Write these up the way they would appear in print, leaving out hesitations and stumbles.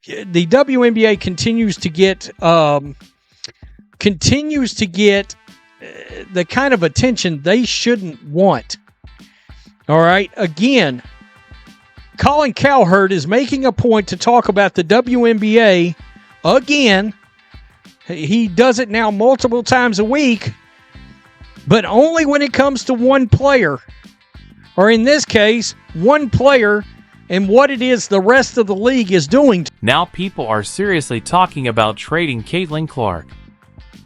the WNBA continues to get the kind of attention they shouldn't want. All right. Again, Colin Cowherd is making a point to talk about the WNBA again. He does it now multiple times a week, but only when it comes to one player, or in this case, one player and what it is the rest of the league is doing. Now people are seriously talking about trading Caitlin Clark.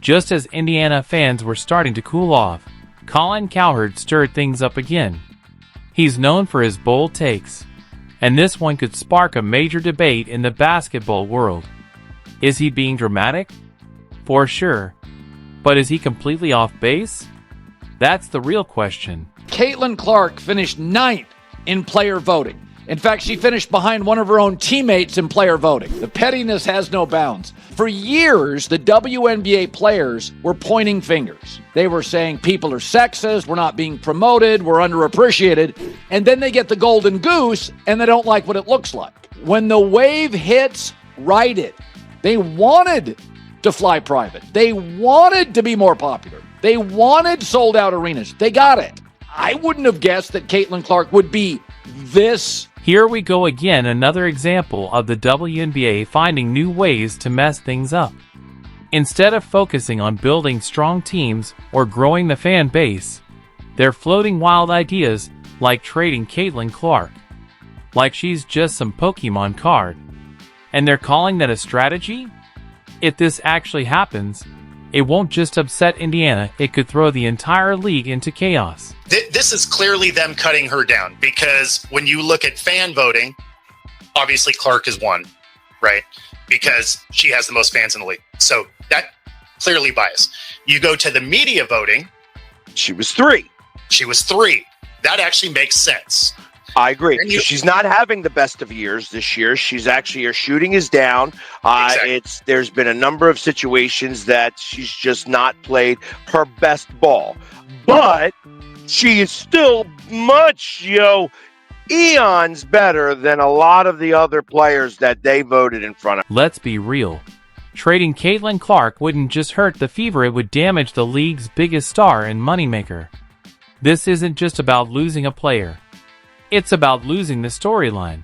Just as Indiana fans were starting to cool off, Colin Cowherd stirred things up again. He's known for his bold takes, and this one could spark a major debate in the basketball world. Is he being dramatic? For sure. But is he completely off base? That's the real question. Caitlin Clark finished 9th in player voting. In fact, she finished behind one of her own teammates in player voting. The pettiness has no bounds. For years, the WNBA players were pointing fingers. They were saying people are sexist, we're not being promoted, we're underappreciated. And then they get the golden goose and they don't like what it looks like. When the wave hits, ride it. They wanted to fly private. They wanted to be more popular. They wanted sold out arenas. They got it. I wouldn't have guessed that Caitlin Clark would be this. Here we go again, another example of the WNBA finding new ways to mess things up. Instead of focusing on building strong teams or growing the fan base, they're floating wild ideas like trading Caitlin Clark, like she's just some Pokemon card. And they're calling that a strategy? If this actually happens, it won't just upset Indiana, it could throw the entire league into chaos. This is clearly them cutting her down, because when you look at fan voting, obviously Clark is one, right? Because she has the most fans in the league. So that clearly biased. You go to the media voting. She was 3. She was 3. That actually makes sense. I agree. She's not having the best of years this year. She's actually, her shooting is down. Exactly. There's been a number of situations that she's just not played her best ball. But she is still much, eons better than a lot of the other players that they voted in front of. Let's be real. Trading Caitlin Clark wouldn't just hurt the fever, it would damage the league's biggest star and moneymaker. This isn't just about losing a player. It's about losing the storyline.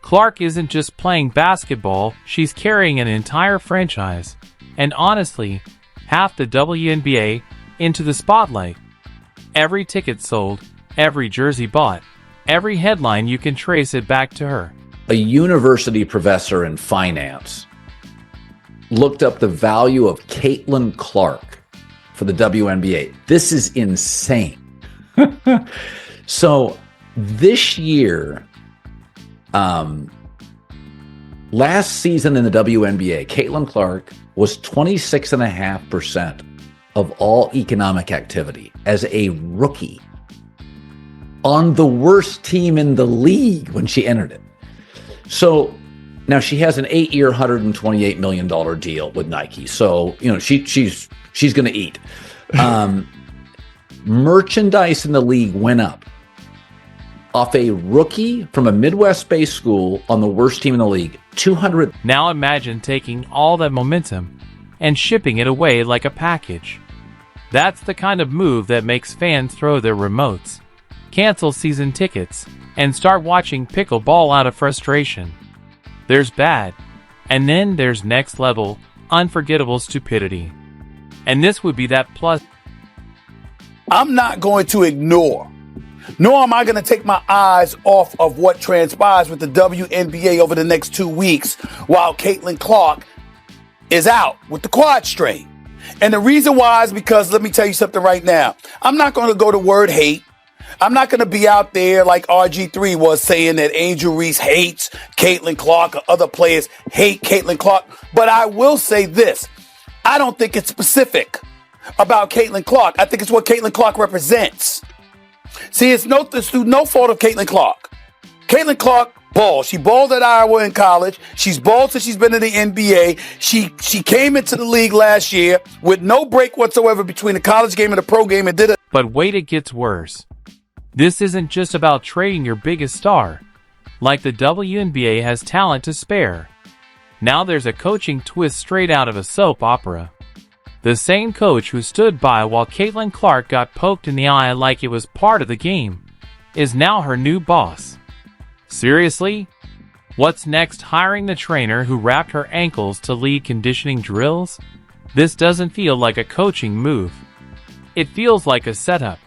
Clark isn't just playing basketball, she's carrying an entire franchise, and honestly, half the WNBA into the spotlight. Every ticket sold, every jersey bought, every headline, you can trace it back to her. A university professor in finance looked up the value of Caitlin Clark for the WNBA. This is insane. So this year, last season in the WNBA, Caitlin Clark was 26.5% of all economic activity as a rookie on the worst team in the league when she entered it. So now she has an 8-year, $128 million deal with Nike. So, she's going to eat. Merchandise in the league went up off a rookie from a Midwest-based school on the worst team in the league, 200. Now imagine taking all that momentum and shipping it away like a package. That's the kind of move that makes fans throw their remotes, cancel season tickets, and start watching pickleball out of frustration. There's bad, and then there's next level, unforgettable stupidity. And this would be that plus. I'm not going to ignore, nor am I going to take my eyes off of what transpires with the WNBA over the next 2 weeks while Caitlin Clark is out with the quad strain. And the reason why is because, let me tell you something right now. I'm not going to go to word hate. I'm not going to be out there like RG3 was saying that Angel Reese hates Caitlin Clark or other players hate Caitlin Clark. But I will say this. I don't think it's specific about Caitlin Clark. I think it's what Caitlin Clark represents. See, it's no fault of Caitlin Clark. Caitlin Clark balls. She balled at Iowa in college. She's balled since she's been in the NBA. She came into the league last year with no break whatsoever between the college game and the pro game and did it. But wait, it gets worse. This isn't just about trading your biggest star. Like the WNBA has talent to spare. Now there's a coaching twist straight out of a soap opera. The same coach who stood by while Caitlin Clark got poked in the eye like it was part of the game is now her new boss. Seriously? What's next? Hiring the trainer who wrapped her ankles to lead conditioning drills? This doesn't feel like a coaching move. It feels like a setup.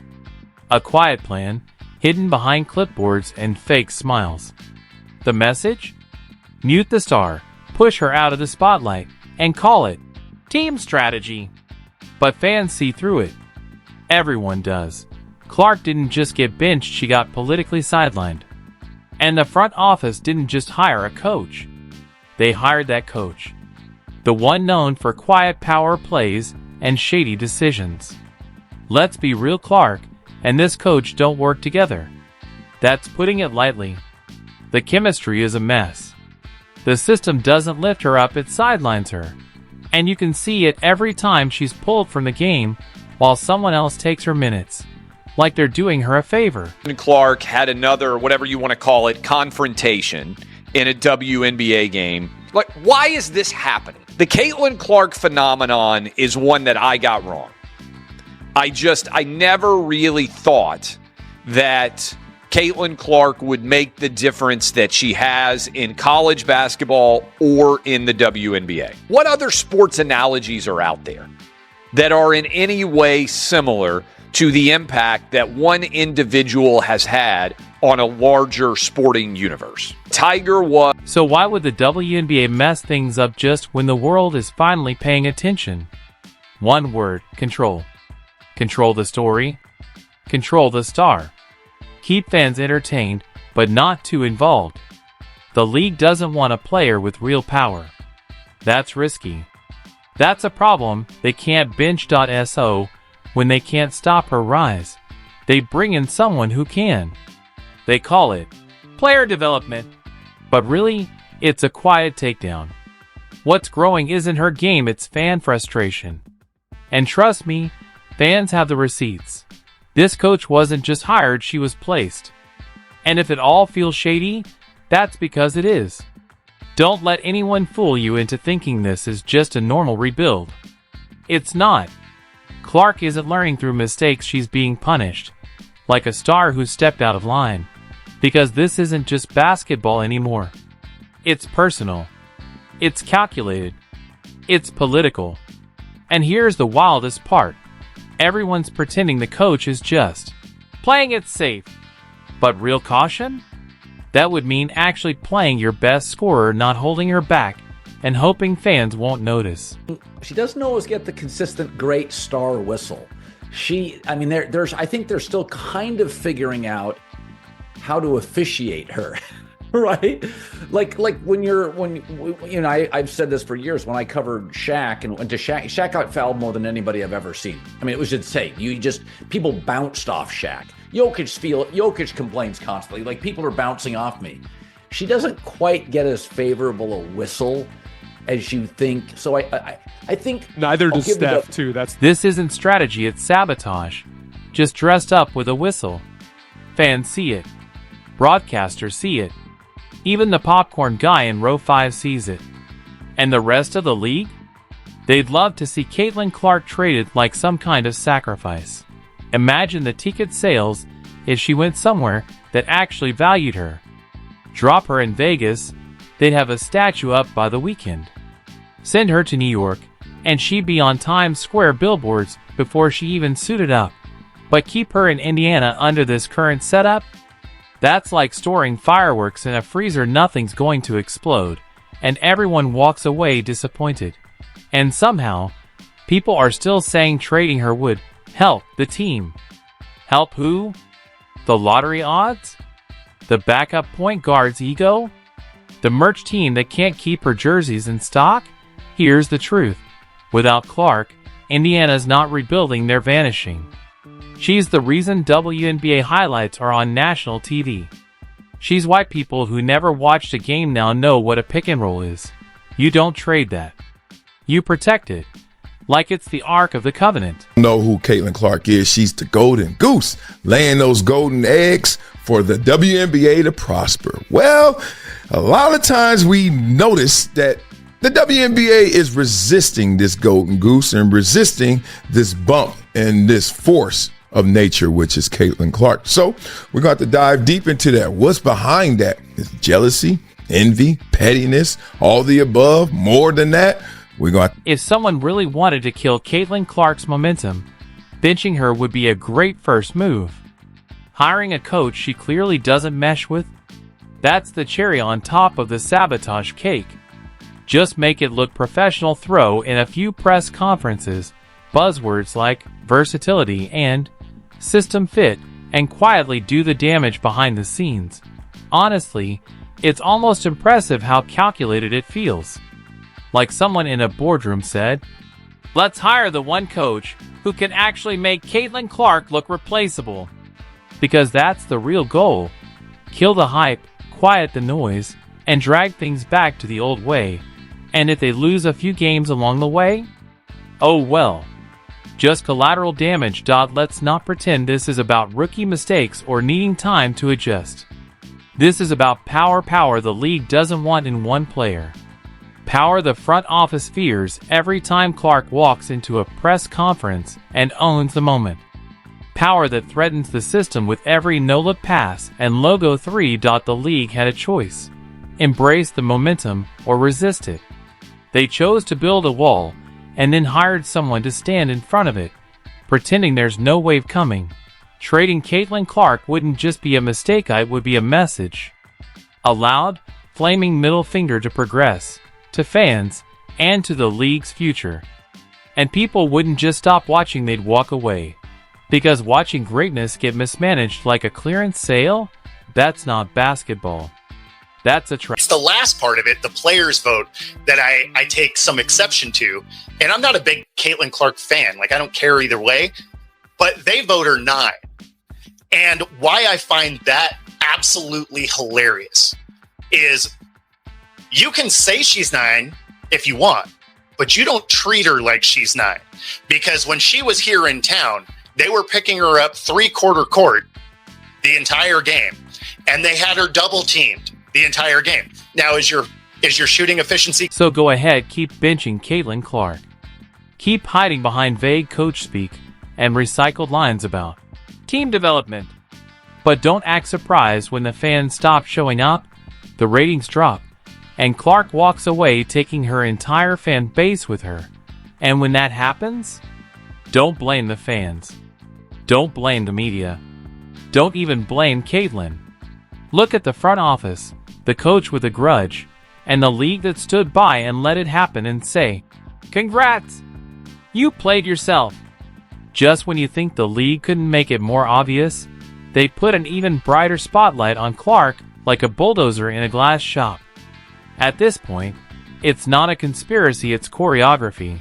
A quiet plan, hidden behind clipboards and fake smiles. The message? Mute the star, push her out of the spotlight, and call it team strategy. But fans see through it. Everyone does. Clark didn't just get benched, she got politically sidelined. And the front office didn't just hire a coach. They hired that coach. The one known for quiet power plays and shady decisions. Let's be real, Clark and this coach don't work together. That's putting it lightly. The chemistry is a mess. The system doesn't lift her up, it sidelines her. And you can see it every time she's pulled from the game while someone else takes her minutes. Like they're doing her a favor. Clark had another, whatever you want to call it, confrontation in a WNBA game. Like, why is this happening? The Caitlin Clark phenomenon is one that I got wrong. I never really thought that Caitlin Clark would make the difference that she has in college basketball or in the WNBA. What other sports analogies are out there that are in any way similar to the impact that one individual has had on a larger sporting universe? Tiger was... So why would the WNBA mess things up just when the world is finally paying attention? One word: control. Control the story. Control the star. Keep fans entertained, but not too involved. The league doesn't want a player with real power. That's risky. That's a problem. They can't bench.so when they can't stop her rise. They bring in someone who can. They call it player development. But really, it's a quiet takedown. What's growing isn't her game, it's fan frustration. And trust me, fans have the receipts. This coach wasn't just hired, she was placed. And if it all feels shady, that's because it is. Don't let anyone fool you into thinking this is just a normal rebuild. It's not. Clark isn't learning through mistakes, she's being punished. Like a star who stepped out of line. Because this isn't just basketball anymore. It's personal. It's calculated. It's political. And here's the wildest part. Everyone's pretending the coach is just playing it safe. But real caution? That would mean actually playing your best scorer, not holding her back, and hoping fans won't notice. She doesn't always get the consistent great star whistle. I think they're still kind of figuring out how to officiate her. Right? Like when I've said this for years when I covered Shaq and went to Shaq got fouled more than anybody I've ever seen. I mean, it was insane. People bounced off Shaq. Jokic complains constantly, like people are bouncing off me. She doesn't quite get as favorable a whistle as you think. So I think neither does Steph too. This isn't strategy, it's sabotage. Just dressed up with a whistle. Fans see it. Broadcasters see it. Even the popcorn guy in row 5 sees it. And the rest of the league? They'd love to see Caitlin Clark traded like some kind of sacrifice. Imagine the ticket sales if she went somewhere that actually valued her. Drop her in Vegas, they'd have a statue up by the weekend. Send her to New York, and she'd be on Times Square billboards before she even suited up. But keep her in Indiana under this current setup? That's like storing fireworks in a freezer. Nothing's going to explode, and everyone walks away disappointed. And somehow, people are still saying trading her would help the team. Help who? The lottery odds? The backup point guard's ego? The merch team that can't keep her jerseys in stock? Here's the truth. Without Clark, Indiana's not rebuilding, they're vanishing. She's the reason WNBA highlights are on national TV. She's why people who never watched a game now know what a pick and roll is. You don't trade that. You protect it. Like it's the Ark of the Covenant. Know who Caitlin Clark is. She's the golden goose, laying those golden eggs for the WNBA to prosper. Well, a lot of times we notice that The WNBA is resisting this golden goose and resisting this bump and this force of nature, which is Caitlin Clark. So we're going to dive deep into that. What's behind that? Is jealousy, envy, pettiness, all the above, more than that? We're going to... If someone really wanted to kill Caitlin Clark's momentum, benching her would be a great first move. Hiring a coach she clearly doesn't mesh with? That's the cherry on top of the sabotage cake. Just make it look professional, throw in a few press conferences, buzzwords like versatility and system fit, and quietly do the damage behind the scenes. Honestly, it's almost impressive how calculated it feels. Like someone in a boardroom said, "Let's hire the one coach who can actually make Caitlin Clark look replaceable." Because that's the real goal. Kill the hype, quiet the noise, and drag things back to the old way. And if they lose a few games along the way, oh well. Just collateral damage. Let's not pretend this is about rookie mistakes or needing time to adjust. This is about power the league doesn't want in one player. Power the front office fears every time Clark walks into a press conference and owns the moment. Power that threatens the system with every no-look pass and logo 3. The league had a choice. Embrace the momentum or resist it. They chose to build a wall and then hired someone to stand in front of it, pretending there's no wave coming. Trading Caitlin Clark wouldn't just be a mistake, it would be a message. A loud, flaming middle finger to progress, to fans, and to the league's future. And people wouldn't just stop watching, they'd walk away. Because watching greatness get mismanaged like a clearance sale? That's not basketball. That's a trap. It's the last part of it, the players vote, that I take some exception to. And I'm not a big Caitlin Clark fan. Like, I don't care either way. But they vote her 9. And why I find that absolutely hilarious is you can say she's 9 if you want, but you don't treat her like she's 9. Because when she was here in town, they were picking her up 3/4 court the entire game. And they had her double teamed the entire game. Now, is your shooting efficiency? So go ahead, keep benching Caitlin Clark. Keep hiding behind vague coach speak and recycled lines about team development. But don't act surprised when the fans stop showing up, the ratings drop, and Clark walks away taking her entire fan base with her. And when that happens, don't blame the fans. Don't blame the media. Don't even blame Caitlin. Look at the front office, the coach with a grudge, and the league that stood by and let it happen and say, "Congrats! You played yourself." Just when you think the league couldn't make it more obvious, they put an even brighter spotlight on Clark like a bulldozer in a glass shop. At this point, it's not a conspiracy, it's choreography.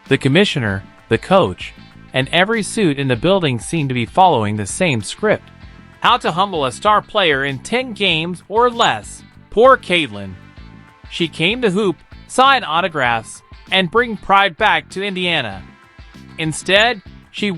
The commissioner, the coach, and every suit in the building seem to be following the same script. How to humble a star player in 10 games or less. Poor Caitlin. She came to hoop, sign autographs, and bring pride back to Indiana. Instead,